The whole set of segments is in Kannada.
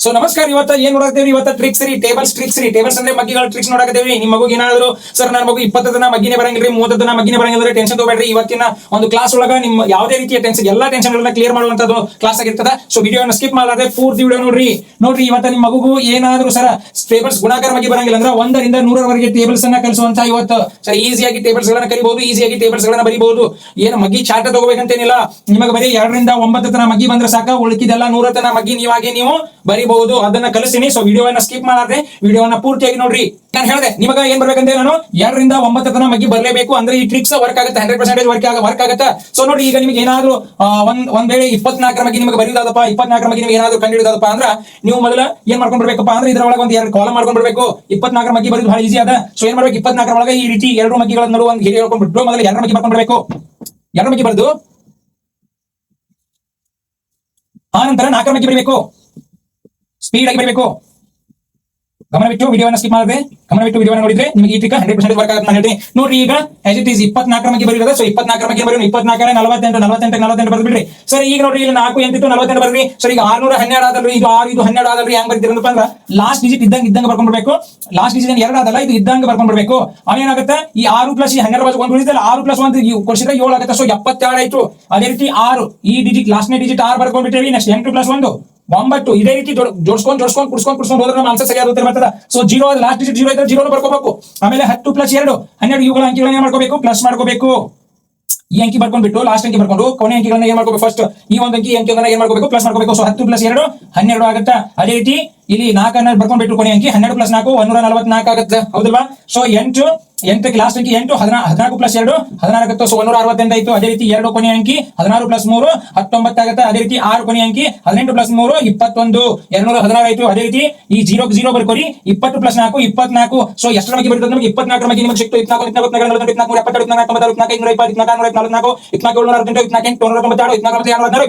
ಸೊ ನಮಸ್ಕಾರ. ಇವತ್ತ ಏನ್ ನೋಡಾಕತ್ತೀವಿ? ಇವತ್ತ ಟ್ರಿಕ್ಸ್ ರೀ, ಟೇಬಲ್ಸ್ ಅಂದ್ರೆ ಮಗ್ಗಿಗಳ ಟ್ರಿಕ್ಸ್ ನೋಡಾಕತ್ತೀವಿ. ನಿಮ್ ಮಗು ಏನಾದ್ರು ಸರ್ ನನ್ನ ಮಗು 20 ದಿನ ಮಗ್ಗಿನೇ ಬರಂಗಿಲ್ರಿ, 30 ದಿನ ಮಗ್ಗಿನೇ ಬರಂಗಿಲ್ಲ, ಟೆನ್ಷನ್ ತಗೋಬೇಡ್ರಿ. ಇವತ್ತಿನ ಒಂದು ಕ್ಲಾಸ್ ಒಳಗ ನಿಮ್ ಯಾವುದೇ ರೀತಿಯ ಟೆನ್ಷನ್, ಎಲ್ಲಾ ಟೆನ್ಷನ್ ಗಳನ್ನ ಕ್ಲಿಯರ್ ಮಾಡುವಂತದ್ದು ಕ್ಲಾಸ್ ಆಗಿರ್ತದ. ಸೊ ವಿಡಿಯೋನ ಸ್ಕಿಪ್ ಮಾಡಲಾದೆ ಪೂರ್ತಿ ವಿಡಿಯೋ ನೋಡ್ರಿ. ಇವತ್ತ ನಿಮ್ ಮಗುಗೂ ಏನಾದ್ರು ಸರ್ ಟೇಬಲ್ಸ್ ಗುಣಾಕಾರ ಮಗ್ಗಿ ಬರಂಗಿಲ್ಲ ಅಂದ್ರೆ 1 ರಿಂದ 100 ವರೆಗೆ ಟೇಬಲ್ಸ್ ಅನ್ನ ಕಲಿಸುವಂತ ಇವತ್ತು ಸರ್ ಈಸಿಯಾಗಿ ಟೇಬಲ್ಸ್ ಗಳನ್ನ ಕಲಿಬಹುದು, ಈಸಿಯಾಗಿ ಟೇಬಲ್ಸ್ ಗಳನ್ನ ಬರೀಬಹುದು. ಏನು ಮಗ್ಗಿ ಚಾಟ ತಗೋಬೇಕಂತೇನಿಲ್ಲ, ನಿಮಗೆ ಬರೀ 2 ರಿಂದ 9 ತನ ಮಗ್ಗಿ ಬಂದ್ರೆ ಸಾಕ, ಉಳಿಕಿದೆಲ್ಲ 100 ತನ ಮಗ್ಗಿ ನೀವಾಗಿ ನೀವು ಬರೀಬಹುದು. ಅದನ್ನ ಕಲಿಸ್ತೀನಿ. ಸೊ ವಿಡಿಯೋವನ್ನ ಸ್ಕಿಪ್ ಮಾಡಾದ್ರೆ ವಿಡಿಯೋವನ್ನ ಪೂರ್ತಿಯಾಗಿ ನೋಡ್ರಿ. ನಾನು ಹೇಳಿದೆ ನಿಮಗೆ ಏನ್ ಬರ್ಬೇಕಂದ್ರೆ ನಾನು 2 ರಿಂದ 9 ತನ ಮಗ್ಗಿ ಬರಲೇಬೇಕು, ಅಂದ್ರೆ ಈ ಟ್ರಿಕ್ಸ್ ವರ್ಕ್ ಆಗುತ್ತೆ, 100% ವರ್ಕ್ ಆಗುತ್ತೆ. ಸೊ ನೋಡಿ, ಈಗ ನಿಮಗೆ ಏನಾದ್ರು ಒಂದ್ ವೇಳೆ 24 ಮಗ್ಗಿ ನಿಮಗೆ ಬರೀದಾದಪ್ಪ, 24 ಮಗ್ಗಿ ನಿಮಗೆ ಏನಾದ್ರು ಕಂಡುಹಿಡಿದಪ್ಪ ಅಂದ್ರೆ ನೀವು ಮೊದಲ ಏನ್ ಮಾಡ್ಕೊಂಡ್ ಬರ್ಬೇಕಪ್ಪ ಅಂದ್ರೆ ಇದ್ರೊಳಗೆ ಒಂದು 2 ಕಾಲಮ್ ಮಾಡ್ಕೊಂಡ್ ಬರ್ಬೇಕು. 24 ಮಗ್ಗಿ ಬರೋದು ಬಹಳ ಈಸಿ ಅದ. ಸೊ ಏನ್ ಮಾಡ್ಬೇಕು, 24 ಒಳಗೆ ಈ ರೀತಿ 2 ಮಗ್ಗಿಗಳ ನಡುವೆ ಒಂದು ಗೆರೆ ಹೇಳ್ಕೊಂಡ್ಬಿಟ್ಟು ಮೊದಲು 2 ಮಗ್ಗಿ ಬರ್ಕೊಂಡ್ ಬರ್ಬೇಕು. 2 ಮಗ್ಗಿ ಬರೆದು ಆ ನಂತರ 4 ಮಗ್ಗಿ ಬರೀಬೇಕು. ಸ್ಪೀಡ್ ಆಗಿ ಬರಬೇಕು. ಗಮನವಿಟ್ಟು ವಿಡಿಯೋನ ಸ್ಕಿಪ್ ಮಾಡದೆ ಗಮನವಿಟ್ಟು ವಿಡಿಯೋನ ನೋಡಿದ್ರೆ ನಿಮಗೆ ಈ ಟ್ರಿಕ್ 100% ವರ್ಕ್ ಆಗುತ್ತೆ ನಾನು ಹೇಳ್ತೀನಿ. ನೋಡ್ರಿ, ಈಗ ಆಸ್ ಇಟ್ ಈಸ್ 24 ಮಗ್ಗಿ ಬರೀರೋದು. ಸೊ 24 ಮಗ್ಗಿ ಬರೀ 24 48 ಬರ್ಬಿಡ್ರಿ. ಸರ್ ಈಗ ನೋಡ್ರಿ, ಇಲ್ಲಿ 4 8 48 ಬರ್ರಿ. ಸರ್ ಈಗ 612 ಆದಲ್ರಿ, ಇದು 6 ಇದು 12 ಆದಲ್ರಿ. ಹೆಂಗ್ ಬರ್ತೀರಪ್ಪ ಅಂದ್ರೆ ಲಾಸ್ಟ್ ಡಿಜಿಟ್ ಇದ್ದಂಗೆ ಬರ್ಕೊಂಡ್ ಬರ್ಬೇಕು. ಲಾಸ್ಟ್ ಡಿಜಿಟ್ 2 ಆದಲ್ಲ, ಇದು ಇದ್ದಂಗೆ ಬರ್ಕೊಂಡ್ ಬರ್ಬೇಕು. ಏನಾಗುತ್ತೆ, ಈ 6 ಪ್ಲಸ್ ಈ 12 ಒಂದು ಉಳಿದಲ್ಲ, 6 ಪ್ಲಸ್ 1 ಕೊಡಿಸಿದ್ರೆ 7 ಆಗುತ್ತೆ. ಸೊ 72 ಆಯ್ತು. ಅದೇ ರೀತಿ 6 ಈ ಡಿಜಿಟ್ ಲಾಸ್ಟ್ನೇ ಡಿಜಿಟ್ 6 ಬರ್ಕೊಂಡ್ಬಿಟ್ಟಿವಿ. Next 8 plus 1 9. ಇದೇ ರೀತಿ ಜೋಡಿಸ್ಕೊಂಡು ಕುಡ್ಸ್ಕೊಂಡು ಹೋದ್ರೆ ನಮ್ಮ ಆನ್ಸರ್ ಸರಿಯಾದ ಉತ್ತರ ಬರ್ತದೆ. ಸೊ 0 ಲಾಸ್ಟ್ ಡಿಜಿಟ್ 0 ಇದ್ರೆ 0 ಬರ್ಕೋಬೇಕು. ಆಮೇಲೆ 10 ಪ್ಲಸ್ 2 12 ಇವುಗಳ ಅಂಕಿಗಳನ್ನ ಏನ್ ಮಾಡ್ಕೋಬೇಕು, ಪ್ಲಸ್ ಮಾಡ್ಕೋಬೇಕು. ಈ ಅಂಕಿ ಬರ್ಕೊಂಡ್ಬಿಟ್ಟು ಲಾಸ್ಟ್ ಅಂಕಿ ಬರ್ಕೊಂಡು ಕೊನೆ ಅಂಕಿಗಳನ್ನ ಏನ್ ಮಾಡ್ಕೋಬೇಕು, ಫಸ್ಟ್ ಈ ಒಂದು ಅಂಕಿಗಳನ್ನ ಏನ್ ಮಾಡ್ಕೋಬೇಕು, ಪ್ಲಸ್ ಮಾಡ್ಕೋಬೇಕು. ಸೊ 10 ಪ್ಲಸ್ 2 12 ಆಗುತ್ತೆ. ಅದೇ ರೀತಿ ಇಲ್ಲಿ 4 ಬರ್ಕೊಂಡ್ಬಿಟ್ಟು ಕೊನೆ ಅಂಕಿ 12 ಪ್ಲಸ್ 4 144 ಆಗುತ್ತೆ, ಹೌದಲ್ವಾ? ಸೊ 8 ಲಾಸ್ಟ್ ಅಂಕಿ 8 14 ಪ್ಲಸ್ 2 16 ಆಗುತ್ತೆ. ಸೊ 168 ಆಯ್ತು. ಅದೇ ರೀತಿ 2 ಕೊನೆ ಅಂಕಿ 16 ಪ್ಲಸ್ 3 19 ಆಗುತ್ತೆ. ಅದೇ ರೀತಿ 6 ಕೊನೆ ಅಂಕಿ 18 ಪ್ಲಸ್ 3 21 216 ಆಯ್ತು. ಅದೇ ರೀತಿ ಈ 0 ಬರ್ಕೊರಿ. 20 ಪ್ಲಸ್ 4 24. ಸೊ ಎಷ್ಟರ ಮಗ್ಗಿ ಬರ್ತದೆ ನಮಗೆ? 24 ಮಗ್ಗಿ ನಿಮಗೆ ಸಿಕ್ತು. 24 24 24 24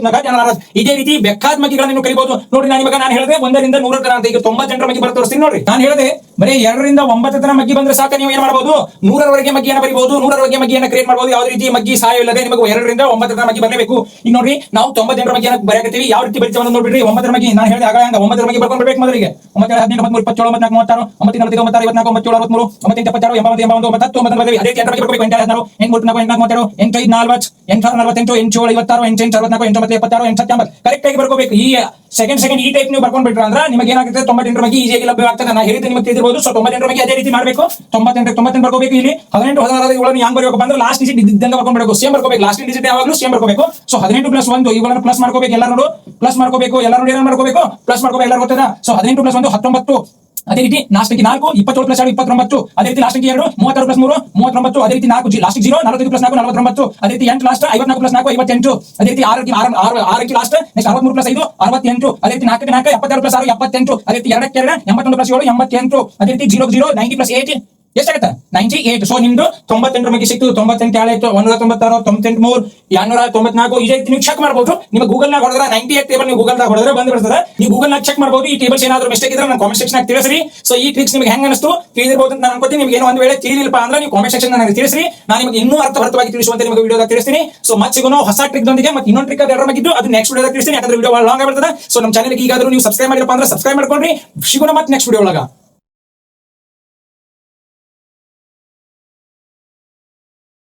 24 ಇದೇ ರೀತಿ ಬೇಕಾದ ಮಗ್ಗಿಗಳನ್ನು ನೀವು ಕಲಿಬಹುದು. ನೋಡಿ, ನಾನು ಹೇಳಿದೆ 1 ರಿಂದ 100 ತನ ಅಂತ. ಈಗ 98 ಮಗ್ಗಿ ಬರುತ್ತೆ ತೋರಿಸ್ತೀನಿ ನೋಡ್ರಿ. ನಾನು ಹೇಳಿದೆ ಬರೀ 2 ರಿಂದ 9 ತನ ಮಗ್ಗಿ ಬಂದ್ರೆ ಸಾಕ, ನೀವು ಏನ್ ಮಾಡಬಹುದು, 100ರವರೆಗೆ ಮಗ್ಗಿಯನ್ನು ಬರೀಬಹುದು, 100ರವರೆಗೆ ಮಗ್ಗಿಯನ್ನು ಕ್ರಿಯೇಟ್ ಮಾಡಬಹುದು. ಯಾವುದೇ ರೀತಿ ಮಗ್ಗಿ ಸಹಾಯ ಇಲ್ಲದೆ ನಿಮಗೆ 2 ರಿಂದ 9 ತನ ಮಗ್ಗಿ ಬರಲೇಬೇಕು. ಈಗ ನೋಡ್ರಿ, ನಾವು 98 ಮಗ್ಗಿಯನ್ನು ಬರೆಯಕತ್ತೀವಿ. ಯಾವ ರೀತಿ ಬರೀತೀವಿ ಅಂತ ನೋಡ್ಬಿಡ್ರಿ. 9 ಮಗ್ಗಿ ನಾನು ಹೇಳಿದೆ ಆಗ 9 ಮಗ್ಗಿ ಬರ್ಕೊಂಡು ಬರ್ಬೇಕು. ಮೊದಲಿಗೆ 9 17 23 27 34 36 9 40 56 54 57 63 86 86 87 89 ಅದೇ 8 ಮಗ್ಗಿ ಬರ್ಬೇಕು. 8 16 8 34 8 40 8 5 48 8 7 56 8 8 64 8 76 8 79 ಕರೆಕ್ಟ್ ಆಗಿ ಬರ್ಕೋಬೇಕು. ಈ ಸೆಕೆಂಡ್ ಈ ಟೈಪ್ ನೀವು ಬರ್ಕೊಂಡ್ ಬಿಟ್ರೆ ಅಂದ್ರೆ ನಿಮಗೆ ಏನಾಗುತ್ತೆ, 98 ಮಗ್ಗಿ ಈಸಿಯಾಗಿ ಲಭ್ಯ ಆಗ್ತದೆ. ನಾನು ಹೇಳಿದ್ರೆ ನಿಮಗೆ ತಿಳಿದಿರಬಹುದು. ಸೊ 98 ಮಗ್ಗಿ ಅದೇ ರೀತಿ ಮಾಡಬೇಕು. 98 ಬರ್ಕೋಬೇಕು. ಇಲ್ಲಿ 18 16 ಇವುಗಳನ್ನು ಹೆಂಗ್ ಬರಬೇಕು ಅಂದ್ರೆ ಲಾಸ್ಟ್ ಡಿಜಿಟ್ ಇದ್ದಂಗೆ ಬರ್ಕೊಂಡ್ಬಿಡಬೇಕು. ಸೇಮ್ ಬರ್ಕೋಬೇಕು. ಲಾಸ್ಟ್ ಡಿಜಿಟ್ ಯಾವಾಗಲೂ ಸೇಮ್ ಬರ್ಕೋಬೇಕು. ಸೊ 18 ಪ್ಲಸ್ 1 ಇವುಗಳನ್ನು ಪ್ಲಸ್ ಮಾಡ್ಕೋಬೇಕು. ಎಲ್ಲರೂ ಪ್ಲಸ್ ಮಾಡ್ಕೋಬೇಕು. ಎಲ್ಲರೂ ಏನ್ ಮಾಡ್ಕೋಬೇಕು, ಪ್ಲಸ್ ಮಾಡ್ಕೋಬೇಕು. ಎಲ್ಲರೂ ಗೊತ್ತದ. So 18 plus 1 19. ಅದೇ ರೀತಿ ಲಾಸ್ಟ್ ಅಂಕಿ 4 27 ಪ್ಲಸ್ 2 29. ಅದೇ ರೀತಿ ಲಾಸ್ಟ್ ಅಂಕಿ 2 36 ಪ್ಲಸ್ 3 39. ಅದೇ ರೀತಿ 4 ಲಾಸ್ಟ್ 0 45 ಪ್ಲಸ್ 4 49. ಅದೇ ರೀತಿ 8 ಲಾಸ್ಟ್ 54 ಪ್ಲಸ್ 4 58. ಅದೇ ರೀತಿ 6 ಅಂಕಿ ಲಾಸ್ಟ್ ನೆಕ್ಸ್ಟ್ 63 ಪ್ಲಸ್ 5 68. ಅದೇ ರೀತಿ 4 76 ಪ್ಲಸ್ 6 78. ಅದೇ ರೀತಿ 2 81 ಪ್ಲಸ್ 7 88. ಅದೇ ರೀತಿ 0 90 ಪ್ಲಸ್ 8 ಎಷ್ಟಾಗುತ್ತೆ, 98. ಸೊ ನಿಮ್ದು 98 ಮಗ್ಗಿ ಸಿಕ್ತು. 98 ಆಯ್ತು. 196 93 294. ಇದೇ ರೀತಿ ನೀವು ಚೆಕ್ ಮಾಡಬಹುದು. ನಿಮ್ಮ ಗೂಗಲ್ ನಾಗ ಹೊಡೆದ್ರೆ 98 ಟೇಬಲ್ ನೀವು ಗೂಗಲ್ ನಾಗ ಹೊಡೆದ್ರೆ ಬಂದು ಬಿಡ್ತದೆ. ನೀವು ಗೂಗಲ್ ನಾಗ ಚೆಕ್ ಮಾಡಬಹುದು. ಈ ಟೇಬಲ್ಸ್ ಏನಾದ್ರು ಮಿಸ್ಟೇಕ್ ಇದ್ರೆ ನಾನು ಕಾಮೆಂಟ್ ಸೆಕ್ಷನ್ ತಿಳಿಸ್ರಿ. ಸೊ ಈ ಟ್ರಿಕ್ಸ್ ನಿಮಗೆ ಹೆಂಗ್ ಅನಿಸ್ತು ತಿಳಿದಿರಬಹುದು ಅಂತ ನಾನು ಅನ್ಕೋತೀನಿ. ನಿಮಗೆ ಏನೋ ಒಂದು ವೇಳೆ ತಿಳಿಲಿಲ್ಲಪ್ಪ ಅಂದ್ರೆ ನೀವು ಕಾಮೆಂಟ್ ಸೆಕ್ಷನ್ ನನಗೆ ತಿಳಿಸ್ರಿ. ನಾನು ನಿಮಗೆ ಇನ್ನೂ ಅರ್ಥಭರಿತವಾಗಿ ತಿಳಿಸುವಂತೆ ನಿಮಗೆ ವಿಡಿಯೋದಾಗ ತಿಳಿಸ್ತೀನಿ. ಸೊ ಮತ್ತೆ ಸಿಗೋಣ ಹೊಸ ಟ್ರಿಕ್ ದೊಂದಿಗೆ. ಮತ್ತೆ ಇನ್ನೊಂದು ಟ್ರಿಕ್ ಅದರ ಮಗಿದ್ದು ಅದು ನೆಕ್ಸ್ಟ್ ವಿಡಿಯೋದಾಗ ತಿಳಿಸ್ತೀನಿ. ಯಾಕಂದ್ರೆ ವಿಡಿಯೋ ಲಾಂಗ್ ಆಗಿರ್ತದೆ. ಸೊ ನಮ್ಮ ಚಾನೆಲ್ಗೆ ಈಗಾದ್ರೂ ನೀವು ಸಬ್ಸ್ಕ್ರೈಬ್ ಮಾಡಿರಪ್ಪ ಅಂದ್ರೆ ಸಬ್ಸ್ಕ್ರೈಬ್ ಮಾಡ್ಕೊಂಡ್ರಿ. ಸಿಗೋಣ ಮತ್ತೆ ನೆಕ್ಸ್ಟ್ ವಿಡಿಯೋ ಒಳಗ.